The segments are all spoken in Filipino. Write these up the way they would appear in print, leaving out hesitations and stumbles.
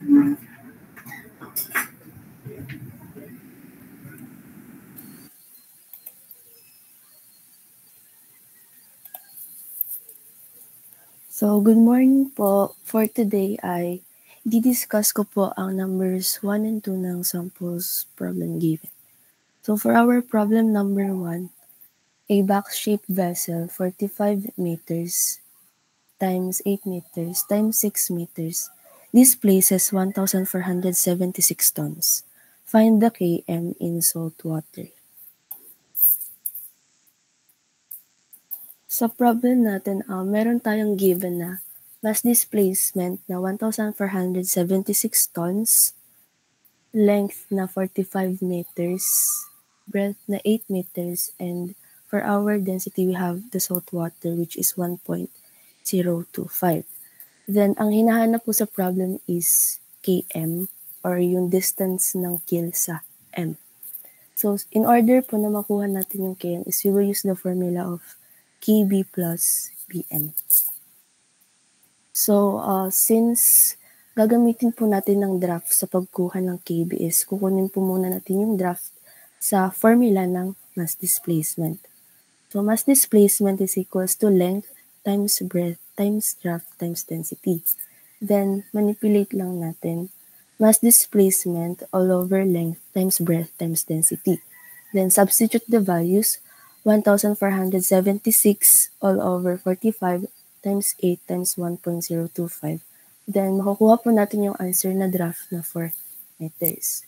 So, good morning po. For today ay didiscuss ko po ang numbers 1 and 2 ng samples problem given. So, for our problem number 1, a box-shaped vessel 45 meters times 8 meters times 6 meters displaces 1,476 tons. Find the km in salt water. Sa problem natin, meron tayong given na mass displacement na 1,476 tons, length na 45 meters, breadth na 8 meters, and for our density, we have the salt water which is 1.025. Then, ang hinahanap po sa problem is km or yung distance ng kill sa m. So, in order po na makuha natin yung km is we will use the formula of kb plus bm. So, since gagamitin po natin ng draft sa pagkuha ng kb is kukunin po muna natin yung draft sa formula ng mass displacement. So, mass displacement is equals to length times breadth times draft times density. Then, manipulate lang natin mass displacement all over length times breadth times density. Then, substitute the values 1,476 all over 45 times 8 times 1.025. Then, makukuha po natin yung answer na draft na 4 meters.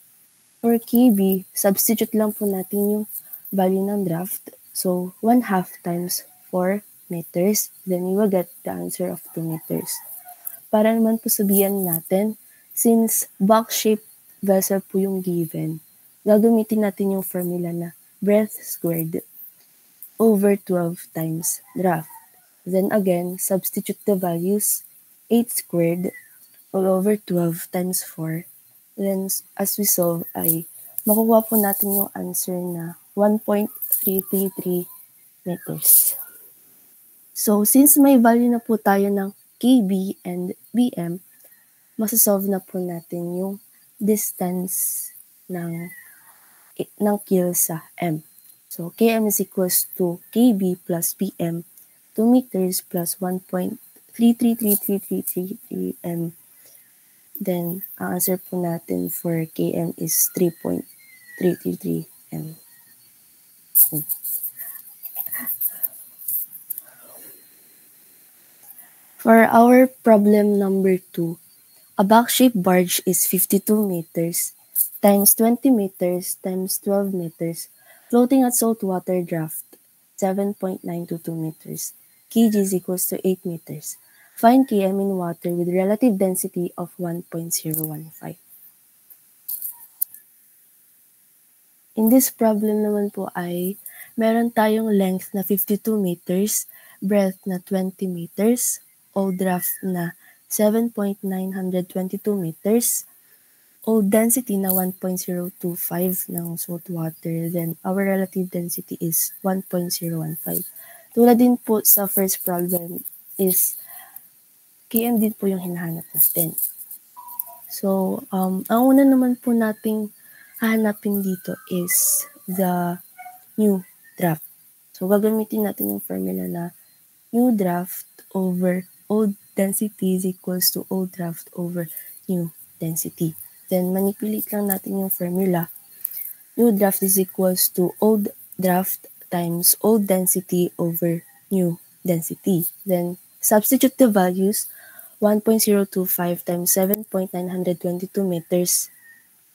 For kb, substitute lang po natin yung value ng draft. So, 1/2 times 4 meters. Then, we will get the answer of 2 meters. Para naman po sabihan natin, since box-shaped vessel po yung given, gagamitin natin yung formula na breadth squared over 12 times draft. Then again, substitute the values 8 squared all over 12 times 4. Then as we solve ay makukuha po natin yung answer na 1.333 meters. So since may value na po tayo ng kb and bm, masasolve na po natin yung distance ng kill sa m. So, km is equals to kb plus bm, 2 meters plus 1.33333 m. Then, ang answer po natin for km is 3.333 m. For our problem number 2, a box-shaped barge is 52 meters times 20 meters times 12 meters floating at saltwater draft 7.922 meters. Kg is equals to 8 meters. Find km in water with relative density of 1.015. In this problem naman po ay meron tayong length na 52 meters, breadth na 20 meters, o draft na 7.922 meters, o density na 1.025 ng salt water, then our relative density is 1.015. Tulad din po sa first problem is km din po yung hinahanap natin. So, ang una naman po nating hahanapin dito is the new draft. So, gagamitin natin yung formula na new draft over old density is equals to old draft over new density. Then, manipulate lang natin yung formula. New draft is equals to old draft times old density over new density. Then, substitute the values 1.025 times 7.922 meters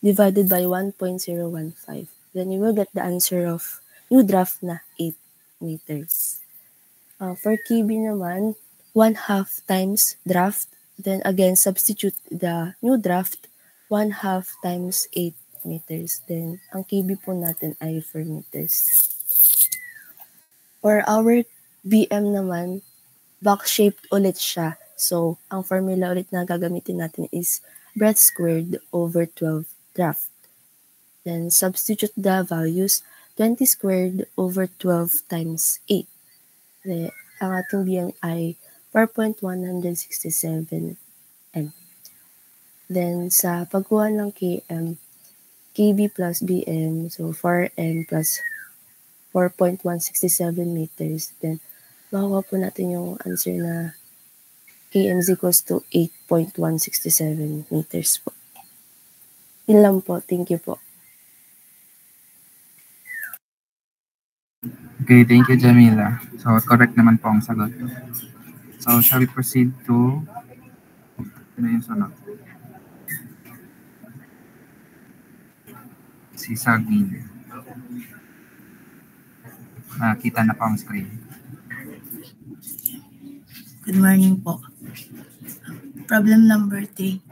divided by 1.015. Then, you will get the answer of new draft na 8 meters. For kb naman, 1/2 times draft. Then again, substitute the new draft 1/2 times 8 meters. Then, ang kb po natin ay 4 meters. For our bm naman, box-shaped ulit siya. So, ang formula ulit na gagamitin natin is breadth squared over 12 draft. Then, substitute the values 20 squared over 12 times 8. Then, ang ating bm ay 4.167 m. Then sa pagkuha ng km, kb plus bm, so 4n plus 4.167 meters. Then makuha po natin yung answer na km is equals to 8.167 meters po. Yun lang po. Thank you po. Okay, thank you, Jamila. So, correct naman po ang sagot. So, shall we proceed to ano yung sunod? Si Sagin. Nakita na po ang screen. Good morning po. Problem number 3.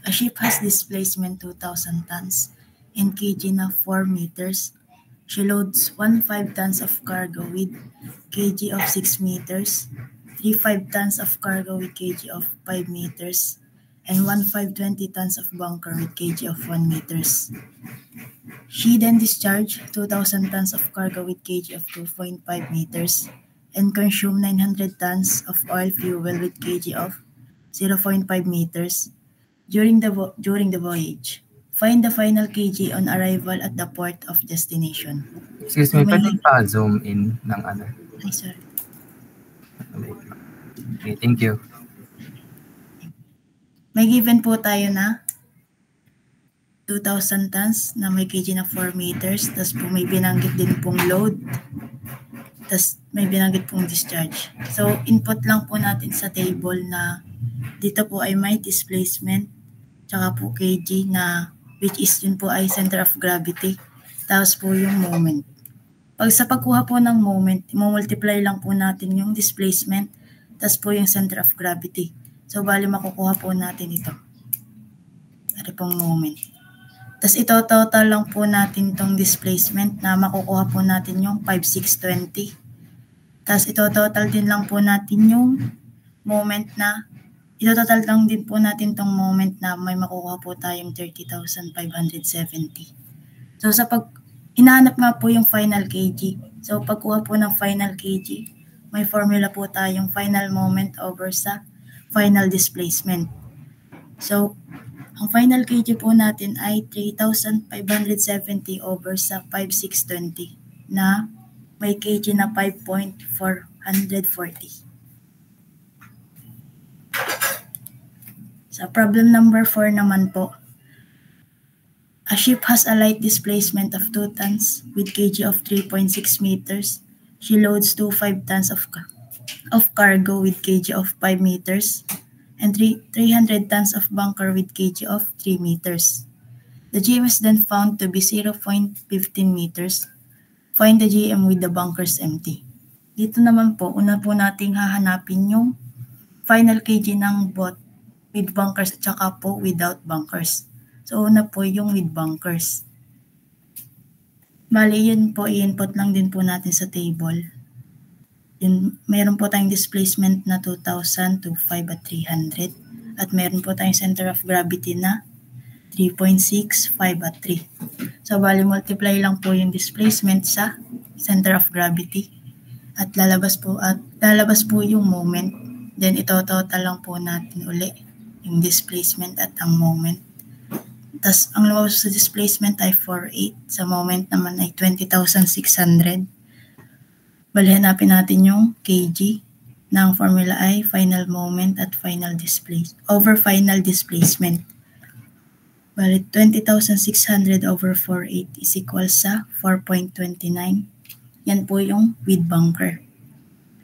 A ship has displacement 2,000 tons and kg na 4 meters. She loads 1.5 tons of cargo with kg of 6 meters, 3.5 tons of cargo with kg of 5 meters, and 1.520 tons of bunker with kg of 1 meters. She then discharged 2,000 tons of cargo with kg of 2.5 meters and consumed 900 tons of oil fuel with kg of 0.5 meters during the voyage. Find the final kg on arrival at the port of destination. Excuse me, pwede pa-zoom in ng ano? Ay, sorry. Okay, thank you. May given po tayo na 2,000 tons na may kg na 4 meters. Tapos po may binanggit din pong load. Tapos may binanggit pong discharge. So, input lang po natin sa table na dito po ay may displacement tsaka po kg na which is yun po ay center of gravity. Tapos po yung moment. Pag sa pagkuha po ng moment, i-multiply lang po natin yung displacement tapos po yung center of gravity. So, bali makukuha po natin ito. Ano pong moment. Tapos ito total lang po natin tong displacement na makukuha po natin yung 5,620. Tapos ito total din lang po natin yung moment na ito-total lang din po natin tong moment na may makukuha po tayong 30,570. So sa hinahanap nga po yung final kg. So pagkuha po ng final kg, may formula po tayong final moment over sa final displacement. So ang final kg po natin ay 3,570 over sa 5,620 na may kg na 5.440. Sa problem number 4 naman po, a ship has a light displacement of 2 tons with kg of 3.6 meters. She loads 2.5 tons of cargo with kg of 5 meters and 300 tons of bunker with kg of 3 meters. The GM is then found to be 0.15 meters. Find the GM with the bunkers empty. Dito naman po, una po nating hahanapin yung final kg ng boat with bunkers at saka po without bunkers. So, una po yung with bunkers. Bali, yun po, i-input lang din po natin sa table. Yun, meron po tayong displacement na 2,000 to 5 at 300. At meron po tayong center of gravity na 3.6, 5 at 3. So, bali, multiply lang po yung displacement sa center of gravity. At lalabas po yung moment. Then, ito total lang po natin uli yung displacement at ang moment. Tapos, ang lumabas sa displacement ay 4.8. Sa moment naman ay 20,600. Bali, hanapin natin yung kg. Na ang formula ay final moment at final displacement over final displacement. Bali, 20,600 over 4.8 is equal sa 4.29. Yan po yung with bunker.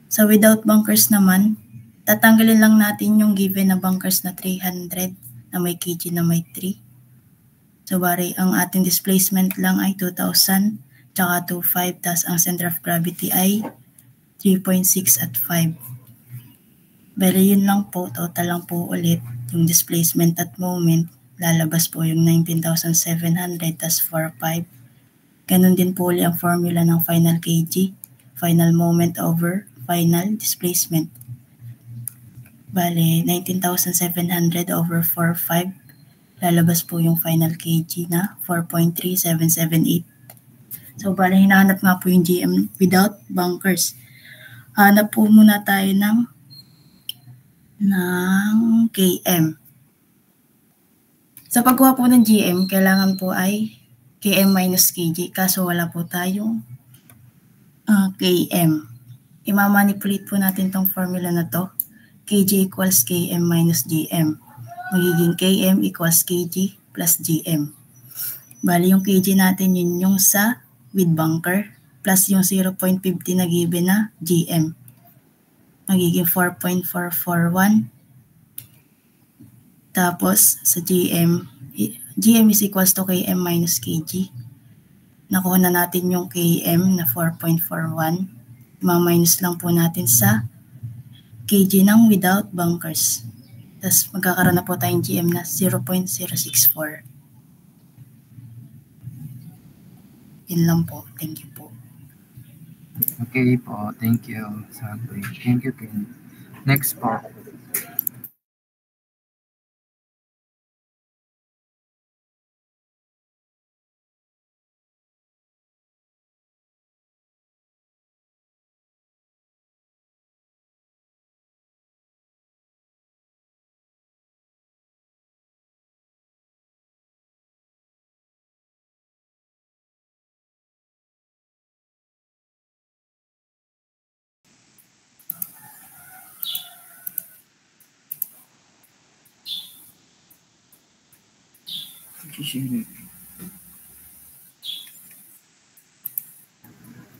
So, without bunkers naman, tatanggalin lang natin yung given na bunkers na 300 na may kg na may 3. So, bari, ang ating displacement lang ay 2,000 tsaka 2.5, tas ang center of gravity ay 3.6 at 5. Bali, yun lang po, total lang po ulit yung displacement at moment. Lalabas po yung 19,700 tas 4.5. Ganun din po ulit ang formula ng final kg, final moment over final displacement. Bale, 19,700 over 4.5. Lalabas po yung final kg na 4.3778. So, bale, hinahanap nga po yung GM without bunkers. Hanap po muna tayo ng KM. Sa pagkuha po ng GM, kailangan po ay KM minus KG, kaso wala po tayong KM. Imamanipulate po natin tong formula na to. KG equals KM minus GM. Magiging KM equals KG plus GM. Bali yung KG natin yun yung sa with bunker plus yung 0.50 na given na GM. Magiging 4.441. Tapos sa GM is equals to KM minus KG. Nakuha na natin yung KM na 4.41. Ma-minus lang po natin sa KG ng without bunkers. Tapos magkakaroon na po tayong GM na 0.064. Yun lang po. Thank you po. Okay po. Thank you. Thank you, Ken. Next po.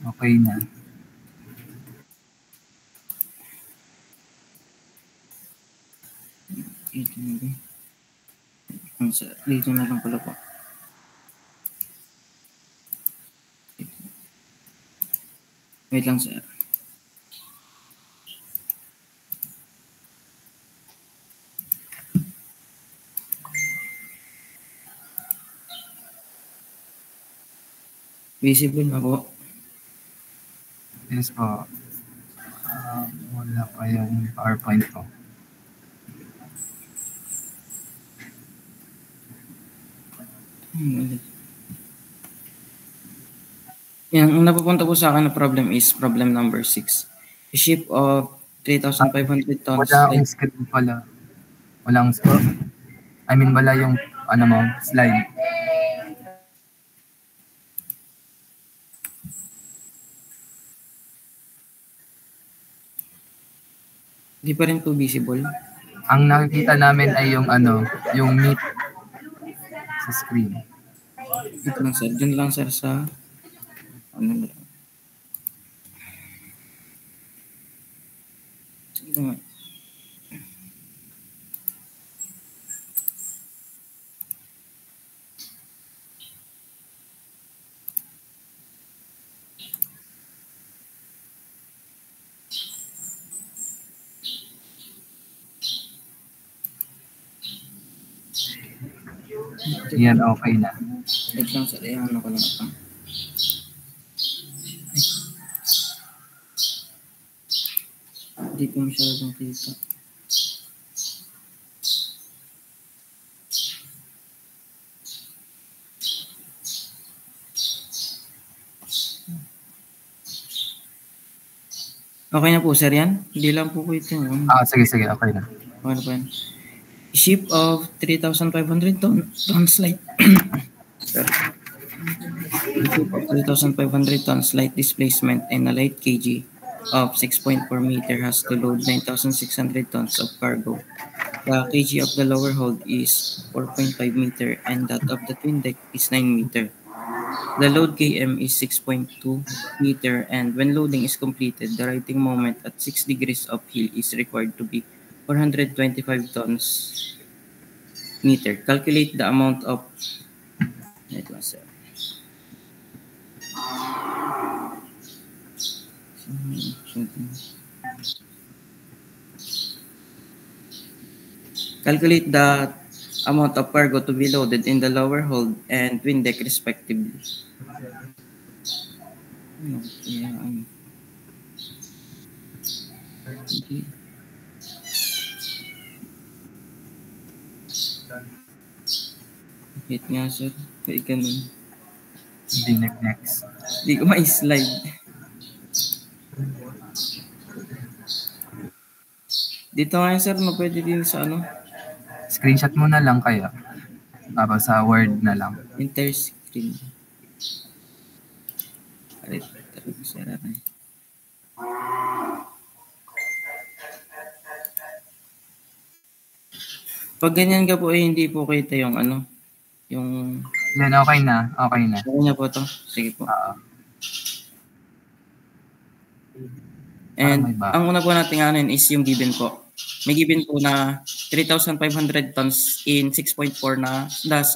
Okay na. Dito na lang pala po. Wait lang, sir. Visible na po. Yes po. Wala pa yung PowerPoint po. Yan, ang napupunta po sa akin na problem is problem number 6. A ship of 3,500 tons. Wala akong screen pala. Walang screen. I mean, wala yung slide. Hindi pa rin po visible. Ang nakikita namin ay yung meet sa screen. Ito lang, sir. Diyan lang, sir, sa ito nga. Yan, okay na. Wait lang, sir. Ayan, ano ko lang ito. Hindi ko masyadong kita. Okay na po, sir, yan? Hindi lang po ito. Sige. Okay na. Okay na po yan. Ship of 3,500 tons light. Sorry. Ship of 3,500 tons light displacement and a light kg of 6.4 meter has to load 9,600 tons of cargo. The kg of the lower hold is 4.5 meter and that of the twin deck is 9 meter. The load km is 6.2 meter and when loading is completed, the righting moment at 6 degrees of heel is required to be 425 tons meter. Calculate the amount of calculate the amount of cargo to be loaded in the lower hold and twin deck respectively. Hit nga, sir. Kaya ganun. Hindi next. Hindi ko ma-slide. Dito nga, sir, pwede din sa Screenshot mo na lang kaya. Tapos sa Word na lang. Interscreen. Arit, sira na. Pag ganyan ka po, hindi po kita yung ano, yung... Yan, okay na. Okay na. Okay na po to. Sige po. And ang una po natin ano is yung given po. May given po na 3,500 tons in 6.4 na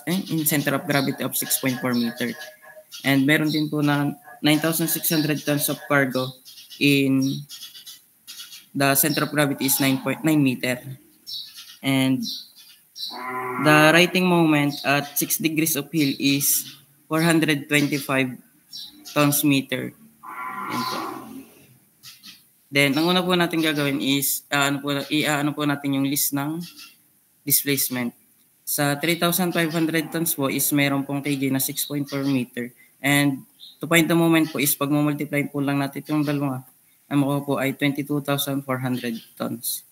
in center of gravity of 6.4 meter. And meron din po na 9,600 tons of cargo in the center of gravity is 9.9 meter. And the righting moment at 6 degrees of hill is 425 tons meter. Yan po. Then, ang una po natin gagawin is, ano po natin yung list ng displacement. Sa 3,500 tons po is meron pong kg na 6.4 meter. And to find the moment po is pag multiply po lang natin itong dalawa, ang makuha po ay 22,400 tons.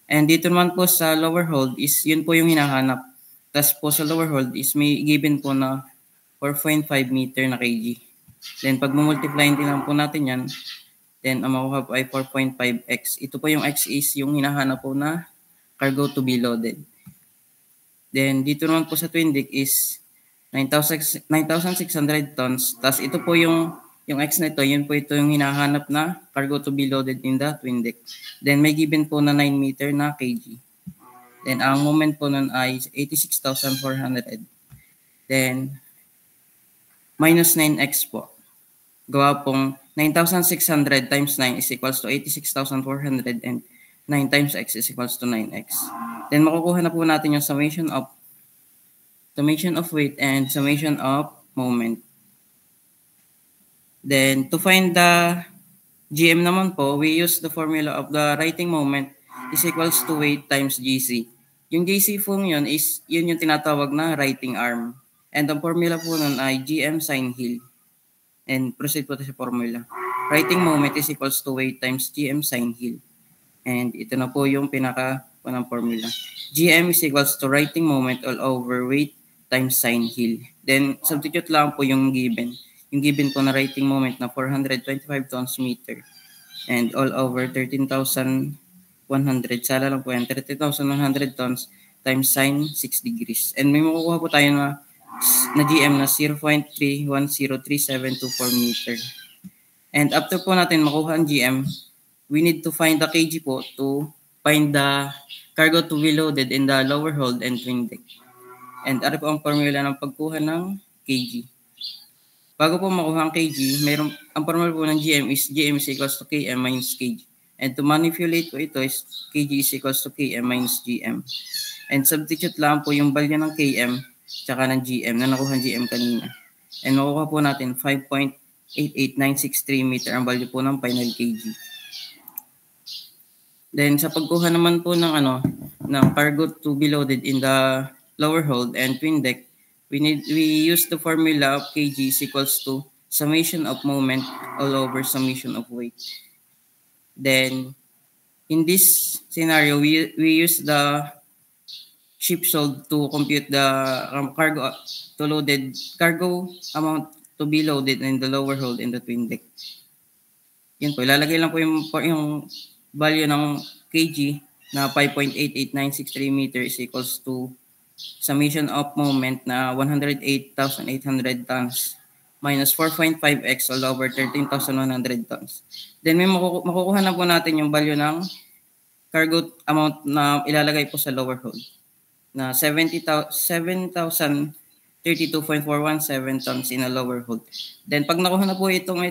And dito naman po sa lower hold is yun po yung hinahanap. Tapos po sa lower hold is may given po na 4.5 meter na kg. Then pag multiply din lang po natin yan, then ang makuha po ay 4.5x. Ito po yung x is yung hinahanap po na cargo to be loaded. Then dito naman po sa twin deck is 9,600 tons. Tapos ito po yung x na ito, yun po ito yung hinahanap na cargo to be loaded in the twin deck. Then may given po na 9 meter na kg. Then ang moment po nun ay 86,400. Then minus 9x po. Gawa pong 9,600 times 9 is equals to 86,400 and 9 times x is equals to 9x. Then makukuha na po natin yung summation of weight and summation of moment. Then to find the GM naman po, we use the formula of the righting moment is equals to weight times GC. Yung GC po yun is yun yung tinatawag na righting arm. And ang formula po nun ay GM sin hill. And proceed po sa formula. Righting moment is equals to weight times GM sin hill. And ito na po yung pinaka-punang formula. GM is equals to righting moment all over weight times sin hill. Then substitute lang po yung given. Yung given po na righting moment na 425 tons meter. And all over 13,100. Sala lang po yan. 13,100 tons times sin 6 degrees. And may makukuha po tayo na GM na 0.310374 meter. And after po natin makuha ang GM, we need to find the kg po to find the cargo to be loaded in the lower hold and twin deck. And ano po ang formula ng pagkuha ng kg. Bago po makuha ang kg, ang formula po ng GM is GM is equals to Km minus kg. And to manipulate po ito is kg is equals to Km minus GM. And substitute lang po yung value ng Km tsaka ng GM na nakuha ng GM kanina. And makuha po natin 5.88963 meter ang value po ng final kg. Then sa pagkuha naman po ng ng cargo to be loaded in the lower hold and twin deck, we use the formula of kg is equals to summation of moment all over summation of weight. Then in this scenario, we use the ship sold to compute the cargo amount to be loaded in the lower hold in the twin deck. Yun po, ilalagay lang po yung value ng kg na 5.88963 meter is equals to summation of moment na 108,800 tons minus 4.5x all over 13,100 tons. Then may makukuha na po natin yung value ng cargo amount na ilalagay po sa lower hold na 7,032.417 tons in a lower hold. Then pag nakuha na po itong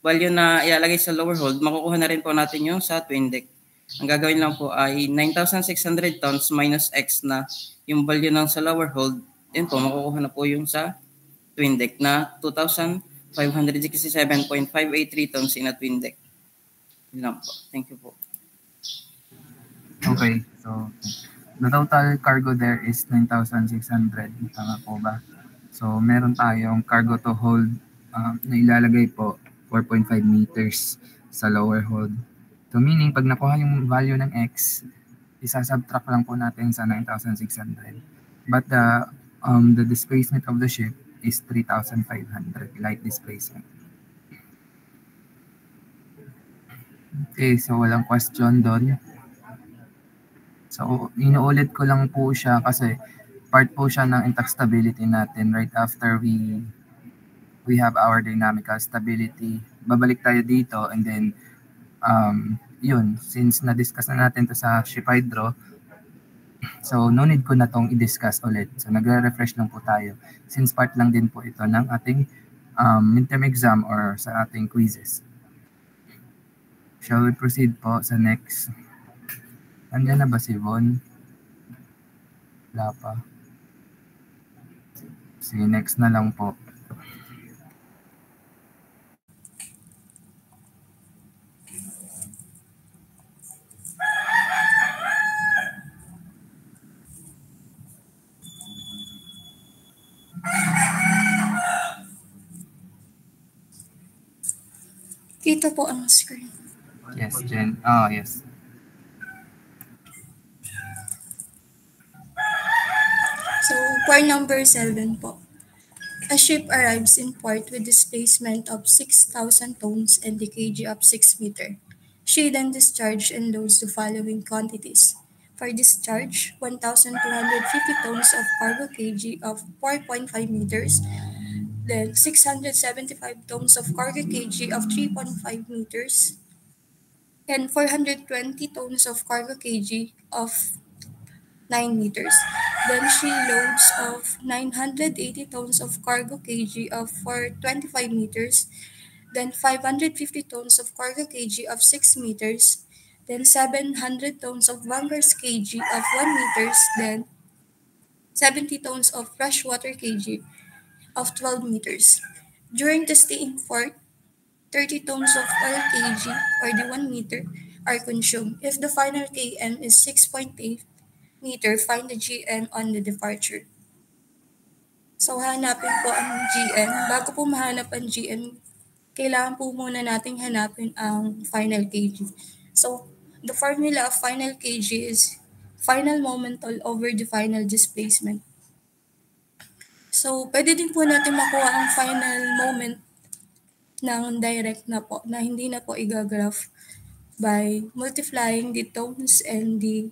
value na ilalagay sa lower hold, makukuha na rin po natin yung sa twin deck. Ang gagawin lang po ay 9,600 tons minus x na yung value ng sa lower hold. Then po makukuha na po yung sa twin deck na 2,567.583 tons in a twin deck. Yun lang po. Thank you po. Okay, so the total cargo there is 9,600. Tama po ba? So meron tayong cargo to hold na ilalagay po 4.5 meters sa lower hold. So meaning pag nakuha yung value ng x, isasubtract lang po natin sa 9,600. but the displacement of the ship is 3,500 light displacement. Okay, so walang question doon. So, inuulit ko lang po siya kasi part po siya ng intact stability natin right after we have our dynamical stability. Babalik tayo dito and then yun, since na-discuss na natin to sa ship hydro, so no need ko na tong i-discuss ulit. So nagre-refresh lang po tayo since part lang din po ito ng ating midterm exam or sa ating quizzes. Shall we proceed po sa next? Andiyan na ba si Von? Wala pa. Sige, next na lang po. Kita po ang screen. Yes, Jen. Oh, yes. So, for number 7 po. A ship arrives in port with displacement of 6,000 tons and the kg of 6 meter. She then discharges and loads the following quantities. For discharge, 1,250 tons of cargo kg of 4.5 meters, then 675 tons of cargo kg of 3.5 meters, and 420 tons of cargo kg of 9 meters. Then she loads of 980 tons of cargo kg of 425 meters, then 550 tons of cargo kg of 6 meters, then 700 tons of bunkers kg of 1 meters, then 70 tons of freshwater kg of 12 meters. During the stay in port, 30 tons of oil kg or the 1 meter are consumed. If the final km is 6.8 meter, find the GM on the departure. So, hanapin po ang GM. Bago po mahanap ang GM, kailangan po muna nating hanapin ang final kg. So, the formula of final kg is final momental over the final displacement. So, pwede din po natin makuha ang final moment ng direct na po, na hindi na po i-graph by multiplying the tons and the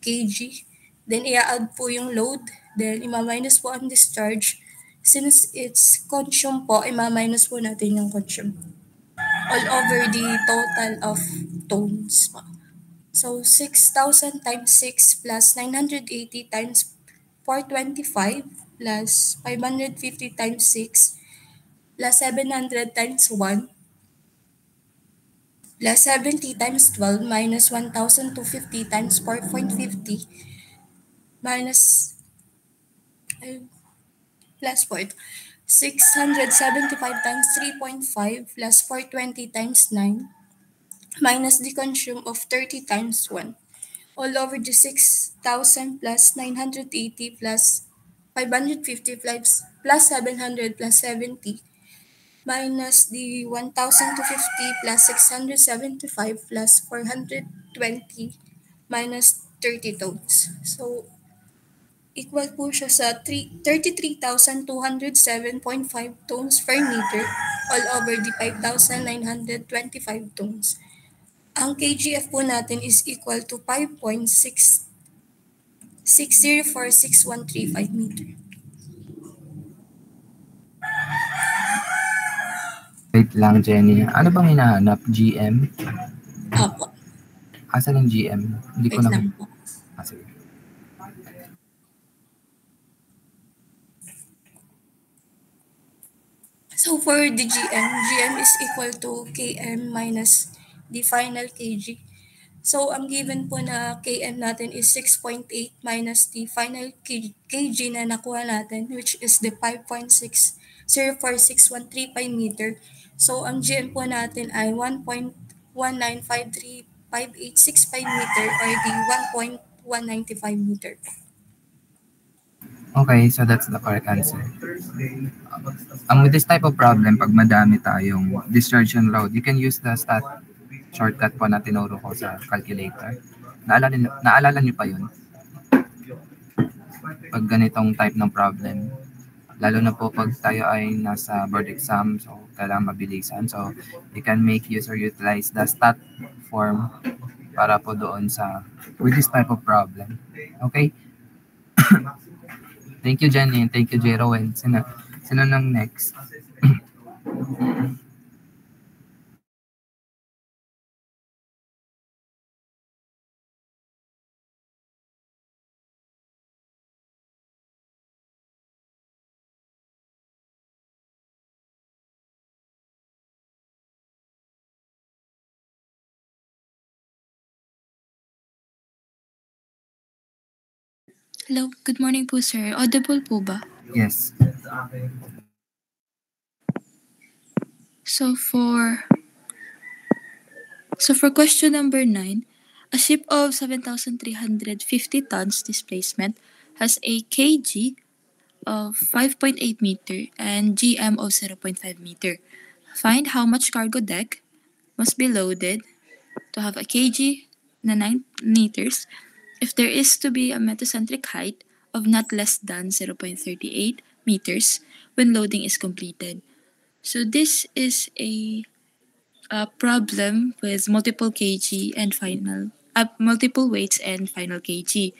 kg. Then, i-add po yung load. Then, ima-minus po ang discharge. Since it's consume po, ima-minus po natin yung consume all over the total of tons po. So, 6,000 times 6 plus 980 times 425 plus 550 times 6 plus 700 times 1 plus 70 times 12 minus 1,250 times 4.50 minus plus 675 times 3.5 plus 420 times 9 minus the consume of 30 times 1 all over the 6,000 plus 980 plus 550 plus 700 plus 70 minus the 1,250 plus 675 plus 420 minus 30 tons. So, equal po siya sa 33,207.5 tons per meter all over the 5,925 tons. Ang KGF po natin is equal to 5.6046135 meter. Wait lang, Jenny. Ano bang hinahanap? GM? Opo. Asan yung GM? Hindi ko Wait na... lang po. Sige. So for the GM is equal to KM minus the final kg. So ang given po na KM natin is 6.8 minus the final kg na nakuha natin, which is the 5.604635 meter. So ang GM po natin ay 1.1953565 meter or the 1.195 meter. Okay, so that's the correct answer. With this type of problem, pag madami tayong discharge and load, you can use the stat shortcut po na tinuro ko sa calculator. Naalala niyo pa yun? pag ganitong type ng problem. Lalo na po pag tayo ay nasa board exam, so kailangan mabilisan. So you can make use or utilize the stat form para po doon with this type of problem. Okay? Thank you, Jenny, and thank you, Jero. And sino nang next? Hello, good morning po sir. Audible po ba? Yes. So for question number 9, a ship of 7,350 tons displacement has a kg of 5.8 meter and GM of 0.5 meter. Find how much cargo deck must be loaded to have a kg na 9 meters if there is to be a metacentric height of not less than 0.38 meters when loading is completed. So this is a problem with multiple kg and multiple weights and final kg.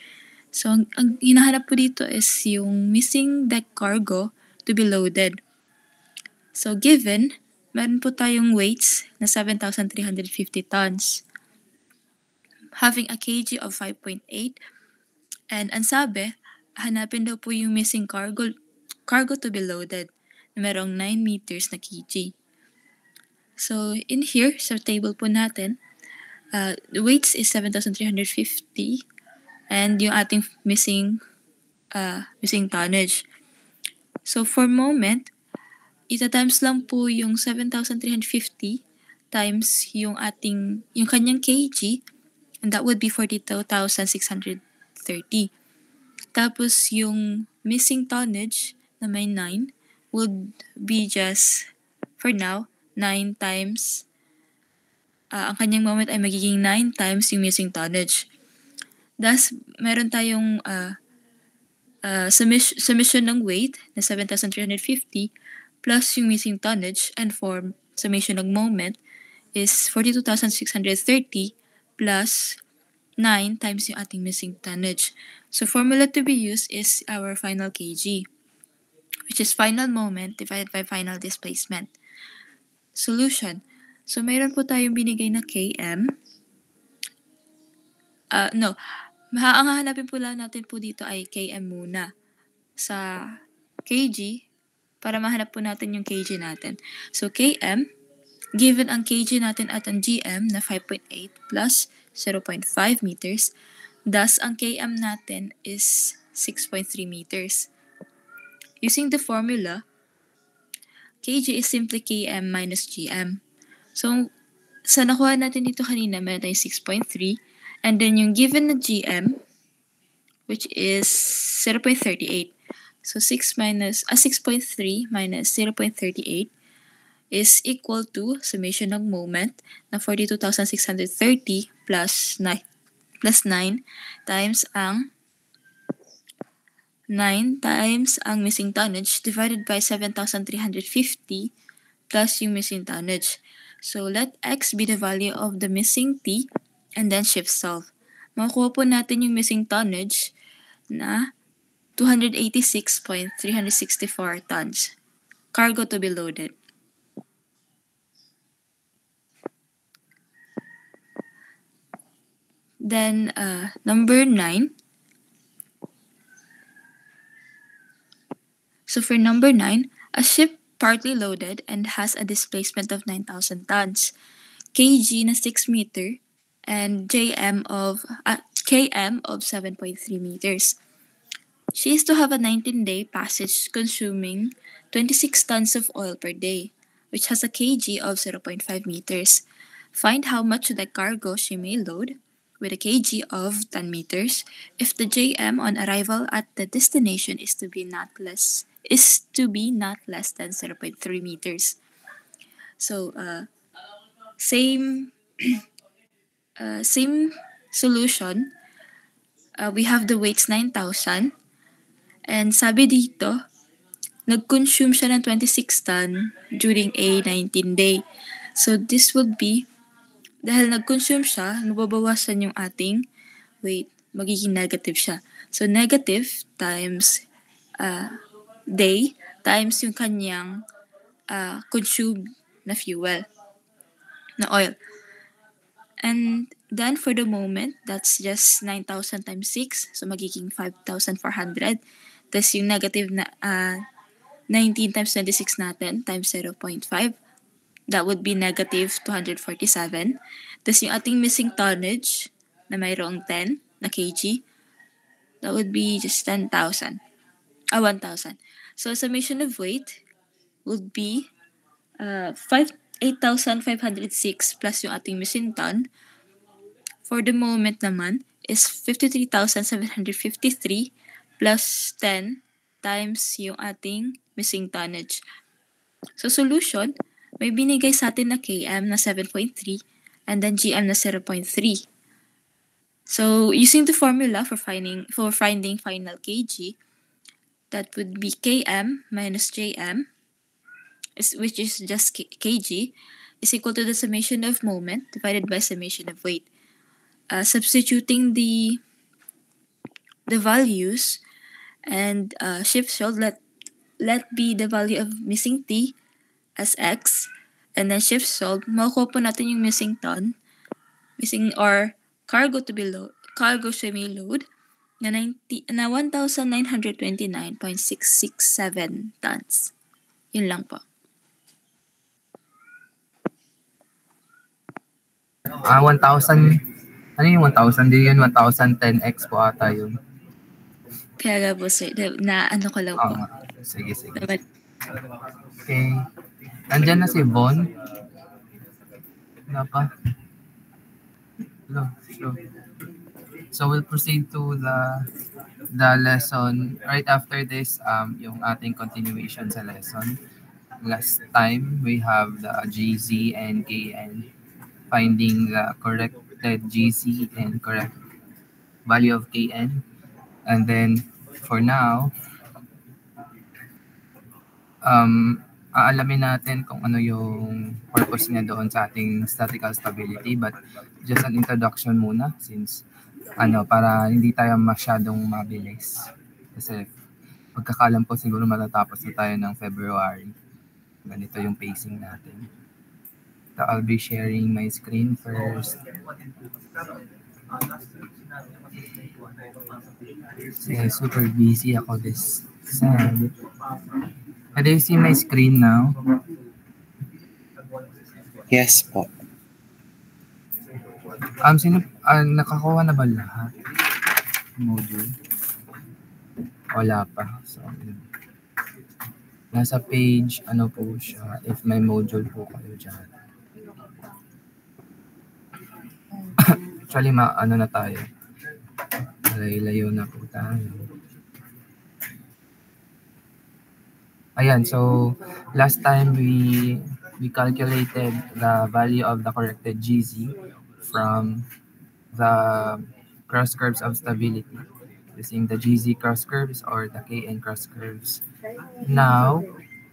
So ang hinahanap po dito is yung missing deck cargo to be loaded. So given, meron po tayong weights na 7,350 tons, having a kg of 5.8, and ang sabi, hanapin daw po yung missing cargo to be loaded na merong 9 meters na kg. So in here, sa table po natin, the weights is 7,350 and yung ating missing tonnage. So for moment, ita-times lang po yung 7,350 times yung kanyang kg, and that would be 42,630. Tapos yung missing tonnage na may 9 would be just, for now, 9 times, ang kanyang moment ay magiging 9 times yung missing tonnage. Thus, meron tayong summation ng weight na 7,350 plus yung missing tonnage, and for summation ng moment is 42,630 plus 9 times yung ating missing tonnage. So formula to be used is our final kg, which is final moment divided by final displacement. Solution. So mayroon po tayong binigay na km. Ang hahanapin po lang natin po dito ay km muna sa kg para mahanap po natin yung kg natin. So km, given ang kg natin at ang gm na 5.8 plus 0.5 meters, thus ang km natin is 6.3 meters. Using the formula, kg is simply km minus gm. So, sa nakuha natin dito kanina, meron tayong 6.3, and then yung given na gm, which is 0.38. So 6.3 minus 0.38 is equal to summation ng moment na 42,630 plus 9 times ang missing tonnage divided by 7,350 plus yung missing tonnage. So let x be the value of the missing t and then shift solve. Makukuha po natin yung missing tonnage na 286.364 tons. Cargo to be loaded. Then number 9. So for number 9, a ship partly loaded and has a displacement of 9,000 tons, kg na 6 meter, and km of 7.3 meters. She is to have a 19-day passage consuming 26 tons of oil per day, which has a kg of 0.5 meters. Find how much of the cargo she may load with a kg of 10 meters if the JM on arrival at the destination is to be not less than 0.3 meters. So same solution. We have the weights 9,000 And sabi dito, nag-consume siya ng 26 ton during a 19-day. So this would be, dahil nag-consume siya, nababawasan yung ating weight, magiging negative siya. So negative times day times yung kanyang consumed na fuel, na oil. And then for the moment, that's just 9,000 times 6. So magiging 5,400. Tapos yung negative na 19 times 26 natin times 0.5. That would be negative 247. Tapos yung ating missing tonnage na mayroong 10 na kg, that would be just 1,000. So summation of weight would be 8,506 plus yung ating missing ton. For the moment naman is 53,753 plus 10 times yung ating missing tonnage. So solution, may binigay sa atin na km na 7.3 and then gm na 0.3. So using the formula for finding final kg, that would be km minus jm, which is just kg, is equal to the summation of moment divided by summation of weight. Substituting the values and shift sold, let be the value of missing t as x, and then shift sold, makukuha po natin yung missing ton, or cargo to be semi-load na 1,929.667 tons. Yun lang po. 1,000. Ano yung 1,000? Di yun, 1,010x po ata yun. Kaya nga po, sir, na ano ko lang po. Sige. Okay. Nandyan na si Von. Wala pa. Hello. So we'll proceed to the lesson. Right after this, yung ating continuation sa lesson. Last time, we have the GZ and KN. Finding the corrected GZ and correct value of KN. And then, for now, aalamin natin kung ano yung purpose niya doon sa ating statical stability. But just an introduction muna since para hindi tayo masyadong mabilis. Kasi pagkakalam po siguro matatapos na tayo ng February. Ganito yung pacing natin. So I'll be sharing my screen first. Sige, super busy ako this time. Do you see my screen now? Yes po. Nakakuha na ba lahat? Module? Wala pa. So, nasa page, po siya, if may module po kayo dyan. Actually, na tayo. Layo na po tayo. Ayan, so last time we calculated the value of the corrected GZ from the cross curves of stability using the GZ cross curves or the KN cross curves. Now,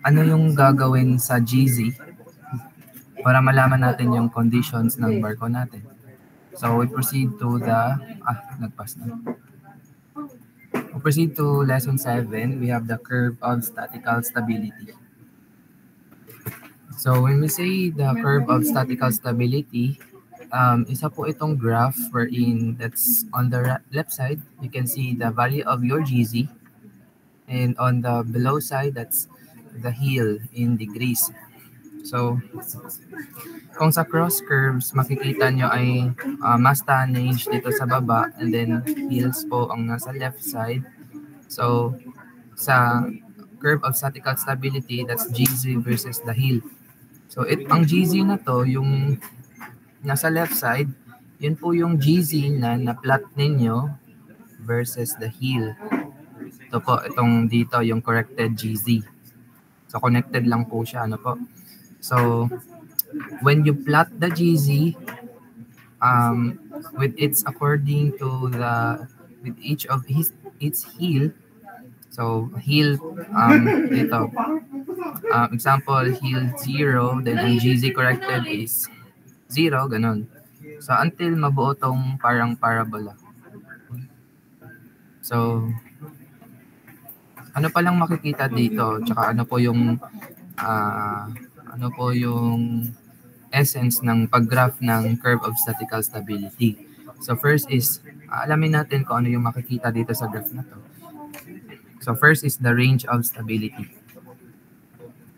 ano yung gagawin sa GZ para malaman natin yung conditions ng barko natin? So we proceed to We proceed to lesson 7. We have the curve of statical stability. So when we say the curve of statical stability, isa po itong graph wherein that's on the left side, you can see the value of your GZ. And on the below side, that's the heel in degrees. So, kung sa cross curves, makikita nyo ay mass tonnage dito sa baba and then heels po ang nasa left side. So, sa curve of statical stability, that's GZ versus the heel. So, ang GZ na to, yung nasa left side, yun po yung GZ na na-plot ninyo versus the heel. Ito po, itong dito, yung corrected GZ. So, connected lang po siya, po. So, when you plot the GZ, with its according to with each of its heel, So, heel, ito, example, heel 0, then ang GZ corrected is 0, ganun. So, until mabuo tong parang parabola. So, ano pa lang makikita dito, tsaka ano po yung essence ng pag-graph ng curve of statical stability. So first is, alamin natin kung ano yung makikita dito sa graph na to. So first is the range of stability.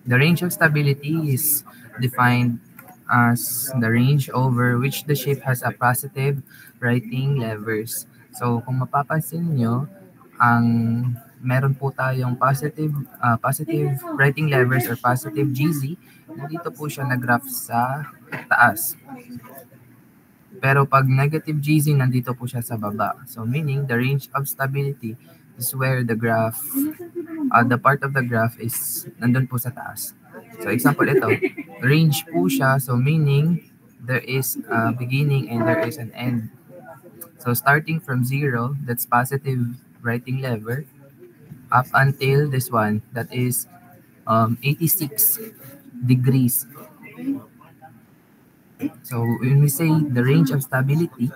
The range of stability is defined as the range over which the shape has a positive writing levers. So kung mapapansin nyo, ang meron po tayong positive writing levers or positive GZ, nandito po siya na-graph sa taas. Pero pag negative GZ, nandito po siya sa baba. So meaning the range of stability is where the graph, the part of the graph is nandun po sa taas. So example ito, range po siya, so meaning there is a beginning and there is an end. So starting from 0, that's positive writing lever, up until this one, that is 86 degrees. So when we say the range of stability,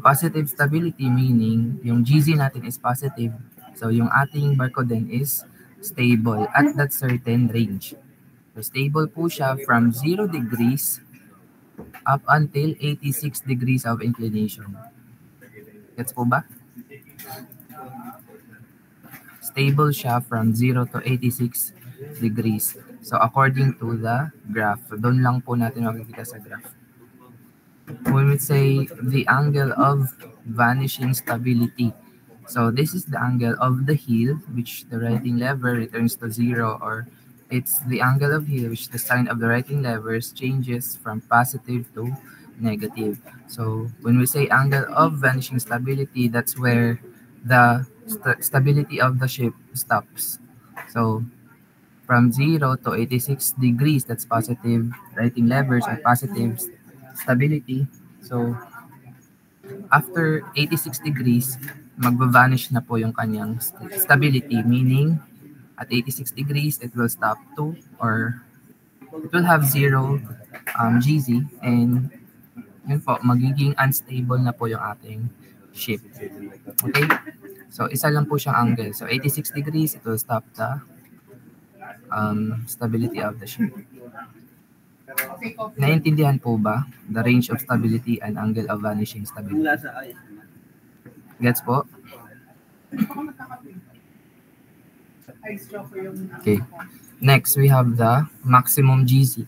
positive stability meaning yung GZ natin is positive. So yung ating barcode din is stable at that certain range. So stable po siya from 0 degrees up until 86 degrees of inclination. Gets po ba? Stable siya from 0 to 86 degrees. So according to the graph, doon lang po natin makikita sa graph. When we say the angle of vanishing stability, so this is the angle of the heel, which the writing lever returns to 0, or it's the angle of heel, which the sign of the writing levers changes from positive to negative. So when we say angle of vanishing stability, that's where the stability of the shape stops. So from 0 to 86 degrees, that's positive writing levers or positive stability. So after 86 degrees, magva-vanish na po yung kanyang stability, meaning at 86 degrees, it will stop to, or it will have 0 GZ, and yun po, magiging unstable na po yung ating shape. Okay? So, isa lang po siyang angle. So, 86 degrees, it will stop the stability of the shape. Naintindihan po ba the range of stability and angle of vanishing stability? Gets po? Okay. Next, we have the maximum GZ.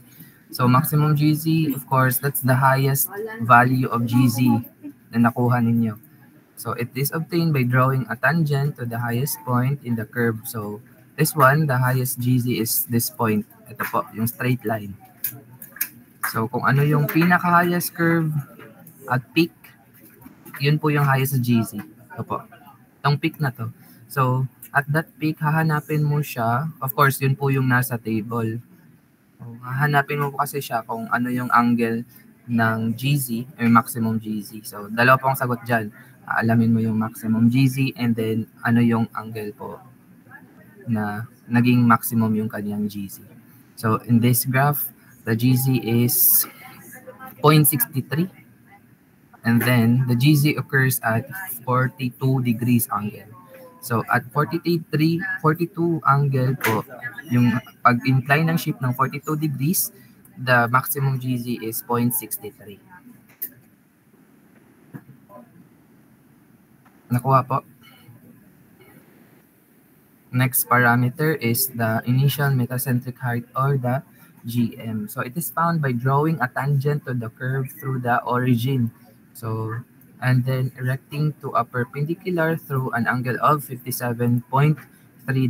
So, maximum GZ, of course, that's the highest value of GZ na nakuha ninyo. So, it is obtained by drawing a tangent to the highest point in the curve. So, this one, the highest GZ is this point. Ito po, yung straight line. So, kung ano yung pinaka-highest curve at peak, yun po yung highest GZ. Ito po. Itong peak na to. So, at that peak, hahanapin mo siya. Of course, yun po yung nasa table. So, hahanapin mo po kasi siya kung ano yung angle ng GZ, yung maximum GZ. So, dalawa pong sagot dyan. Alamin mo yung maximum GZ and then ano yung angle po na naging maximum yung kanyang GZ. So, in this graph, the GZ is 0.63. And then, the GZ occurs at 42 degrees angle. So, at 42 angle po, yung pag-incline ng shape ng 42 degrees, the maximum GZ is 0.63. Nakuha po. Next parameter is the initial metacentric height, or the GM. So it is found by drawing a tangent to the curve through the origin. So, and then erecting to a perpendicular through an angle of 57.3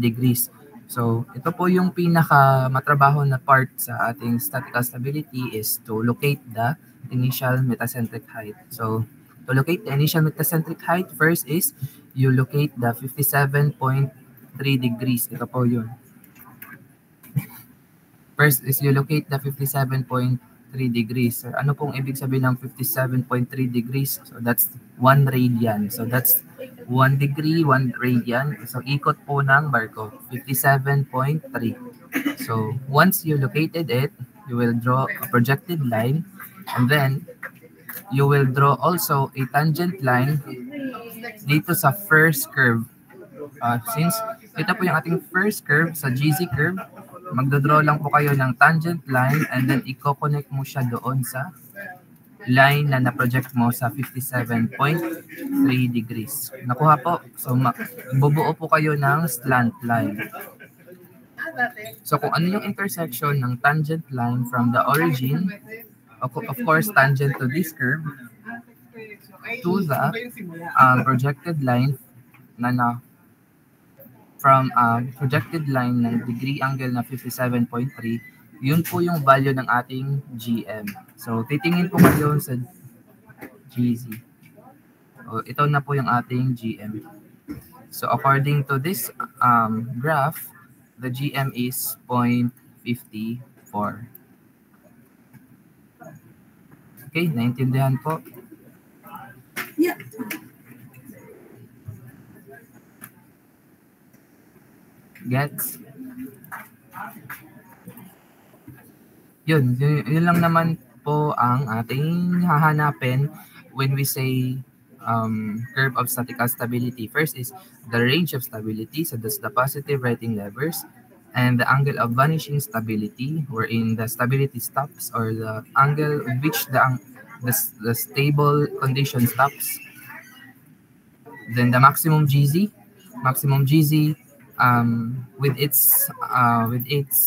degrees. So, ito po yung pinaka matrabaho na part sa ating statical stability is to locate the initial metacentric height. So, to locate the initial metacentric height, first is you locate the 57.3 degrees. Ito po yun. First is you locate the 57.3 degrees. So, ano pong ibig sabihin ng 57.3 degrees? So, that's 1 radian. So, that's 1 degree, 1 radian. So, ikot po ng barko, 57.3. So, once you located it, you will draw a projected line, and then you will draw also a tangent line dito sa first curve. Since ito po yung ating first curve sa GZ curve, magdodraw lang po kayo ng tangent line and then i-connect mo siya doon sa line na na-project mo sa 57.3 degrees. Nakuha po. So, bubuo po kayo ng slant line. So, kung ano yung intersection ng tangent line from the origin, of course, tangent to this curve, to the projected line na from projected line ng degree angle na 57.3, yun po yung value ng ating GM. So, titingin po kayo sa GZ. So, ito na po yung ating GM. So, according to this graph, the GM is 0.54. Okay, naintindihan po? Yeah. Gets? Yun lang naman po ang ating hahanapin when we say curve of statical stability. First is the range of stability, so that's the positive writing levers, and the angle of vanishing stability, wherein the stability stops, or the angle in which the stable condition stops. Then the maximum GZ with its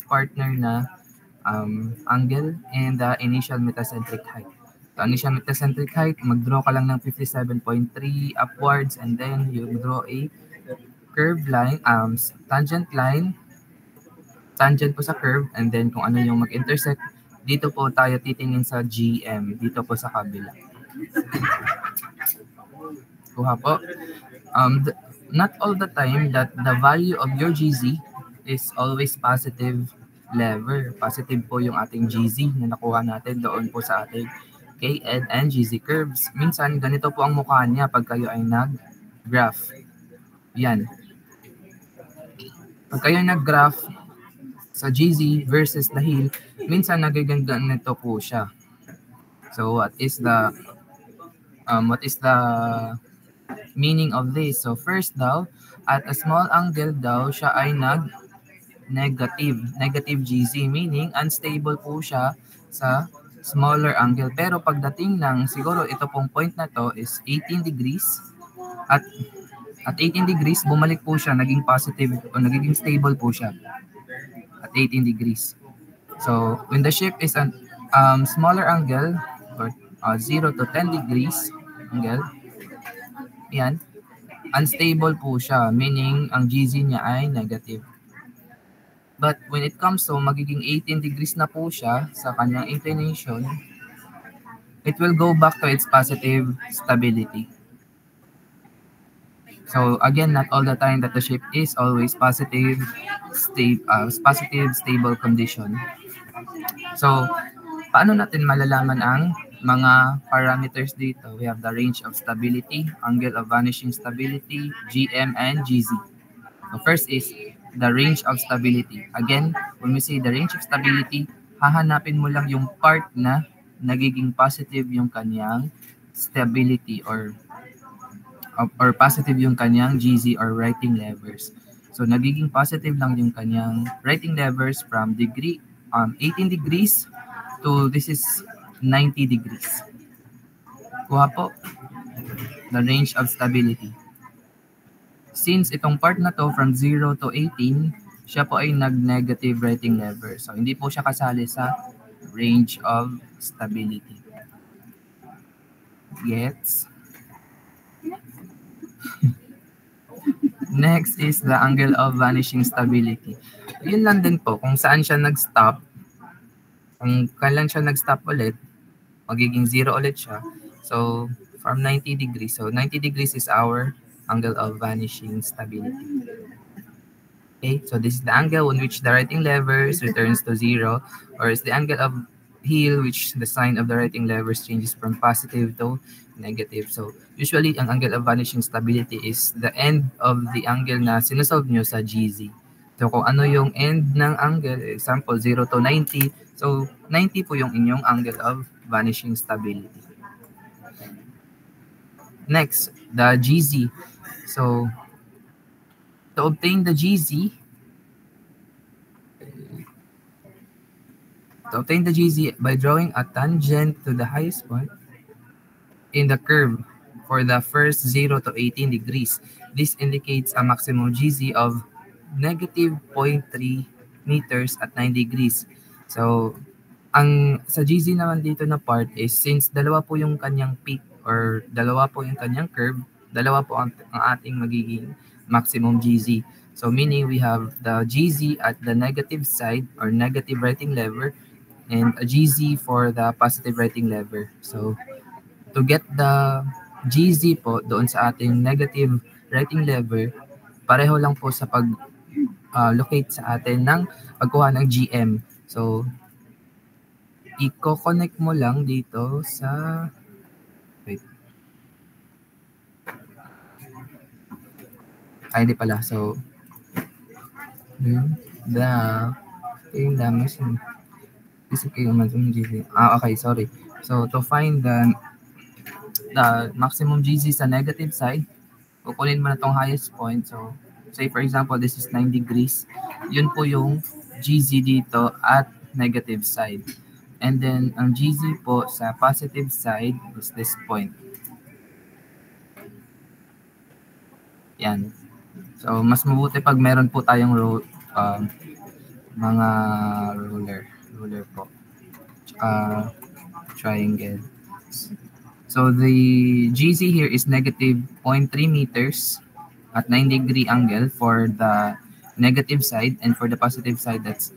partner na angle, and the initial metacentric height. The initial metacentric height, mag-draw ka lang ng 57.3 upwards, and then you draw a curve line, tangent line, tangent po sa curve, and then kung ano yung mag-intersect, dito po tayo titingin sa GM, dito po sa kabila. Kuha po. Not all the time that the value of your GZ is always positive lever. Positive po yung ating GZ na nakuha natin doon po sa ating KN and GZ curves. Minsan, ganito po ang mukha niya pag kayo ay nag-graph. Yan. Pag kayo nag-graph sa GZ versus the hill, minsan nagaganda nito po siya. So, what is the meaning of this? So, first daw, at a small angle daw, siya ay negative GZ, meaning unstable po siya sa smaller angle. Pero pagdating ng, siguro ito pong point na to is 18 degrees, at 18 degrees, bumalik po siya, naging positive, o naging stable po siya at 18 degrees. So, when the ship is a smaller angle, or 0 to 10 degrees angle, yan, unstable po siya, meaning ang GZ niya ay negative. But when it comes to magiging 18 degrees na po siya sa kanyang inclination, it will go back to its positive stability. So again, not all the time that the ship is always positive, stable condition. So paano natin malalaman ang mga parameters dito? We have the range of stability, angle of vanishing stability, GM, and GZ. So first is the range of stability. Again, when we say the range of stability, hahanapin mo lang yung part na nagiging positive yung kanyang stability, or positive yung kanyang GZ or writing levers. So nagiging positive lang yung kanyang writing levers from 18 degrees to this is 90 degrees. Kuha po the range of stability. Since itong part na to from 0 to 18, siya po ay nag-negative writing lever. So hindi po siya kasali sa range of stability. Gets? Next is the angle of vanishing stability. Yun lang din po, kung saan siya nag-stop. Kung kailan siya nag-stop ulit, magiging 0 ulit siya. So, from 90 degrees. So, 90 degrees is our angle of vanishing stability. Okay, so this is the angle in which the writing levers returns to 0, or is the angle of heel, which the sign of the writing levers changes from positive to negative. So usually, ang angle of vanishing stability is the end of the angle na sinusolve nyo sa GZ. So kung ano yung end ng angle, example 0 to 90, so 90 po yung inyong angle of vanishing stability. Next, the GZ. So to obtain the GZ, by drawing a tangent to the highest point in the curve for the first 0 to 18 degrees. This indicates a maximum GZ of negative 0.3 meters at 9 degrees. So, ang sa GZ naman dito na part is since dalawa po yung kanyang peak or dalawa po yung kanyang curve, dalawa po ang ating magiging maximum GZ. So, meaning we have the GZ at the negative side or negative writing lever and a GZ for the positive writing lever. So, to get the GZ po doon sa ating negative writing lever, pareho lang po sa pag-locate sa atin ng pagkuha ng GM. So, i-connect mo lang dito sa... Wait. Ay, di pala. So, yung damage yun. Okay, sorry. So, to find the maximum GZ sa negative side, kukunin mo na itong highest point. So, say for example, this is 9 degrees. Yun po yung GZ dito at negative side. And then, ang GZ po sa positive side is this point. Yan. So, mas mabuti pag meron po tayong mga ruler po. Tsaka triangle. So the GZ here is negative 0.3 meters at 9 degree angle for the negative side, and for the positive side that's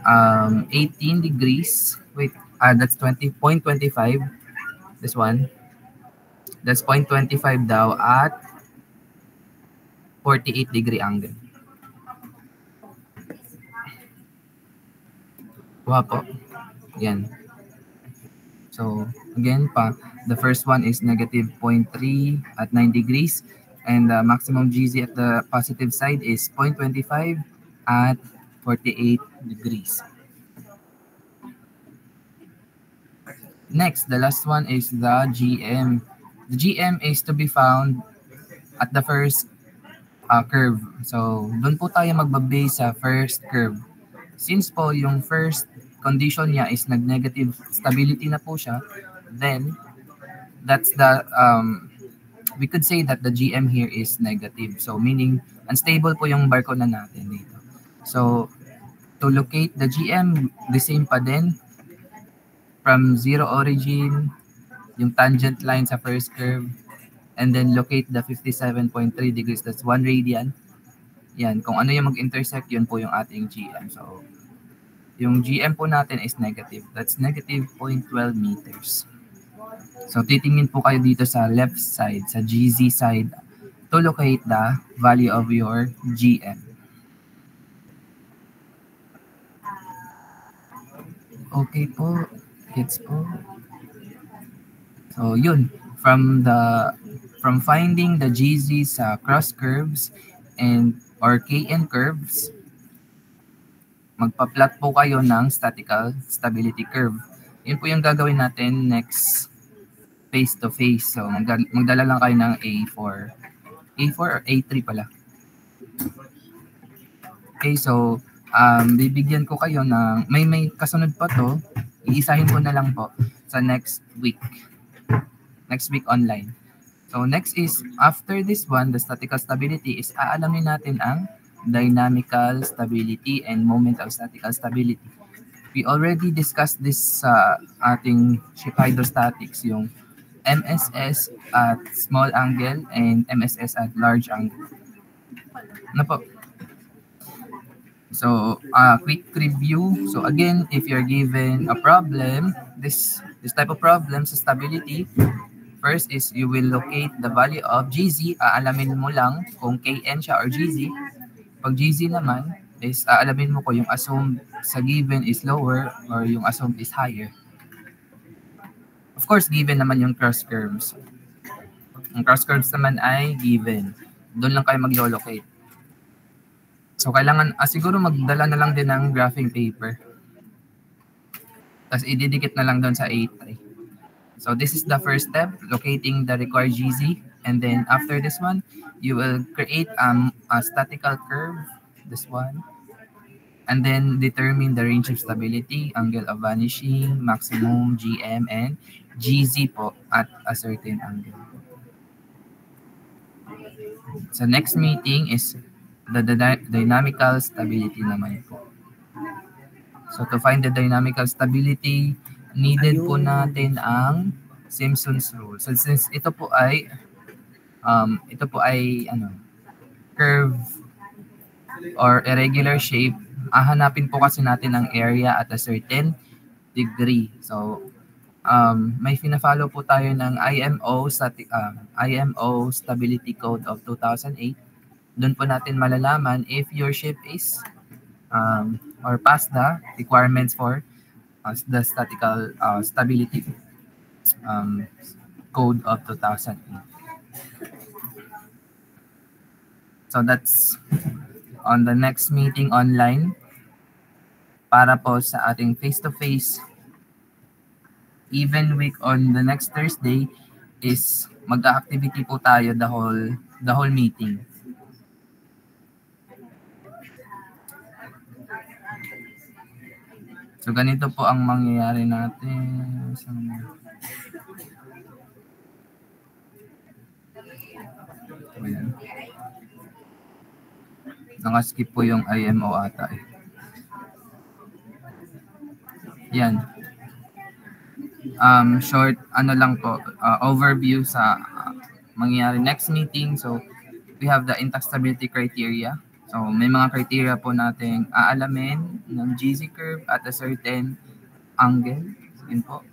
18 degrees. Wait, that's 20.25. This one. That's 0.25 daw at 48 degree angle. Wow po. Yan. So again the first one is negative 0.3 at 9 degrees, and the maximum GZ at the positive side is 0.25 at 48 degrees. Next, the last one is the GM. The GM is to be found at the first curve. So doon po tayo magbabase sa first curve. Since po yung first condition niya is nag-negative stability na po siya, then that's the we could say that the GM here is negative. So meaning unstable po yung barko na natin dito. So to locate the GM, the same pa din from zero origin, yung tangent line sa first curve, and then locate the 57.3 degrees, that's 1 radian. Yan, kung ano yung mag-intersect, yun po yung ating GM. So yung GM po natin is negative. That's negative 0.12 meters. So, titingin po kayo dito sa left side, sa GZ side, to locate the value of your GM. Okay po. Hits po. So, yun. From finding the GZ sa cross curves or KN curves, magpa-plot po kayo ng statical stability curve. Yun po yung gagawin natin next face-to-face. So, magdala lang kayo ng A4. A4 or A3 pala. Okay, so, bibigyan ko kayo ng, may kasunod pa to, iisahin ko na lang po sa next week. Next week online. So, next is, after this one, the statical stability is aalamin natin ang dynamical stability and moment of statical stability. We already discussed this sa ating ship hydrostatics, yung MSS at small angle and MSS at large angle. Ano po? So, quick review. So again, if you're given a problem, this type of problem sa stability, first is you will locate the value of GZ. Aalamin mo lang kung KN siya or GZ. Pag GZ naman, is aalamin mo kung yung assumed sa given is lower or yung assumed is higher. Of course, given naman yung cross curves. Ang cross curves naman ay given. Doon lang kayo mag-locate. So, kailangan, siguro magdala na lang din ng graphing paper. Tapos, ididikit na lang doon sa A3. So, this is the first step, locating the required GZ. And then, after this one, you will create a statical curve, this one. And then, determine the range of stability, angle of vanishing, maximum, GM, and GZ po at a certain angle. So next meeting is the dynamical stability naman po. So to find the dynamical stability, needed po natin ang Simpson's rule. So since ito po ay curve or irregular shape, hahanapin po kasi natin ang area at a certain degree. So may fina-follow po tayo ng IMO Stability Code of 2008. Doon po natin malalaman if your ship is or past the requirements for the statical stability code of 2008. So that's on the next meeting online para po sa ating face-to-face even week. On the next Thursday is mag-activity po tayo the whole meeting. So ganito po ang mangyayari natin. Ayan. Nakaskip po yung IMO ata eh. Yan. Short lang po, overview sa mangyayari next meeting. So we have the intact stability criteria. So may mga criteria po nating aalamin ng GZ curve at a certain angle. Yun po.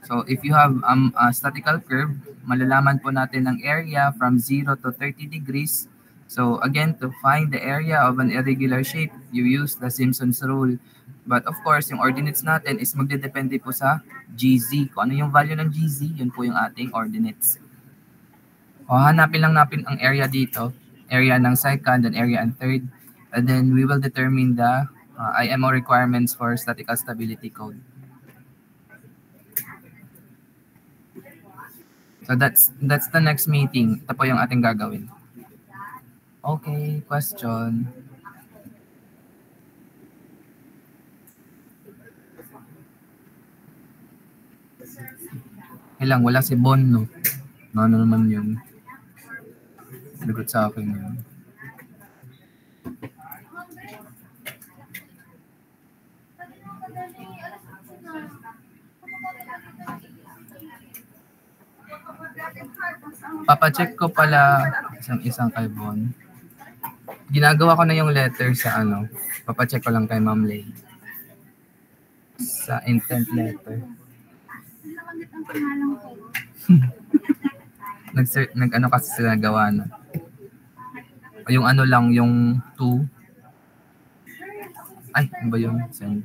So if you have a statical curve, malalaman po natin ang area from 0 to 30 degrees. So again, to find the area of an irregular shape, you use the Simpson's rule. But of course, yung ordinates natin is magdedepende po sa GZ. Kung ano yung value ng GZ, yun po yung ating ordinates. O hanapin lang natin ang area dito, area ng second and area and third. And then we will determine the IMO requirements for statical stability code. So that's the next meeting. Ito po yung ating gagawin. Okay, question. Ilang, wala si Bon, no? Ano naman yun? Lagot sa akin yun. Papacheck ko pala isang kay Bon. Ginagawa ko na yung letter sa papacheck ko lang kay Ma'am Lay. Sa intent letter. Nag-ano kasi sila gawa na. Yung lang, yung 2. Ay, ano ba yun? Send.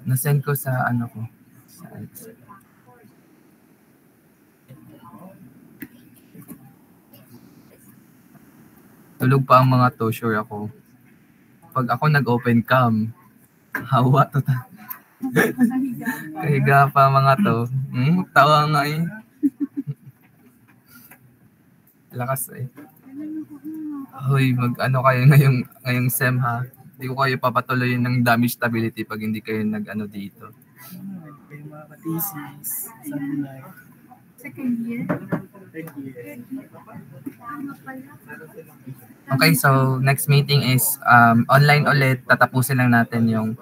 Na-send ko sa ko. Sa tulog pa ang mga to, sure ako. Pag ako nag-open cam, hawa to. Kahiga pa mga to. Tawa nga eh. Lakas eh. Hoy, kayo ngayong SEM ha. Hindi ko kayo papatuloy ng damage stability pag hindi kayo dito. May mga thesis, something like second year. Okay, so next meeting is online ulit. Tatapusin lang natin yung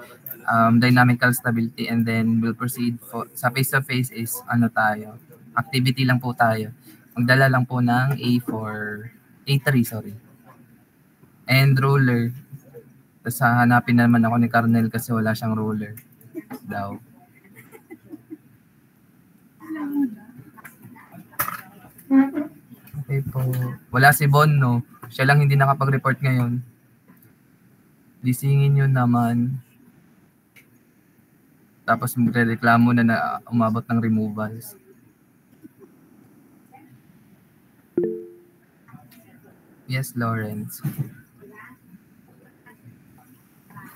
dynamical stability and then we'll proceed sa face-to-face is tayo. Activity lang po tayo. Magdala lang po ng A3, sorry. And ruler. Tapos hanapin naman ako ni Carnel kasi wala siyang ruler daw. Okay po. Wala si Bon, no? Siya lang hindi nakapag-report ngayon. Lisingin yun naman. Tapos magreklamo na umabot ng removals. Yes, Lawrence.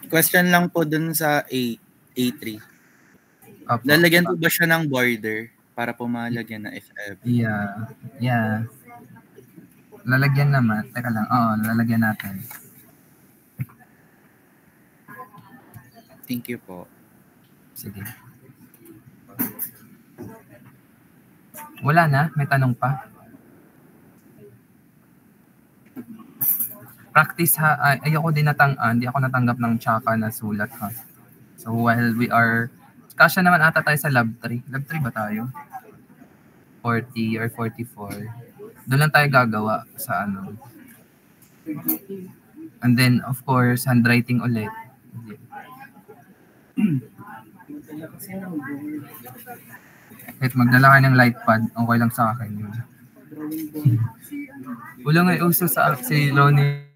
Question lang po dun sa A3. Opo. Lalagyan po ba siya ng border para po malagyan na FF? Yeah. Lalagyan naman. Teka lang. Oo, lalagyan natin. Thank you po. Sige. Wala na? May tanong pa? Practice ha. Ayoko din hindi ako natanggap ng tsaka na sulat ha. So while we are, kasya naman ata tayo sa lab 3. Lab 3 ba tayo? 40 or 44. Doon lang tayo gagawa sa ano. And then of course, handwriting ulit. Kahit magdala kayo ng light pad, okay lang sa akin yun. Wala nga uso sa si Ronnie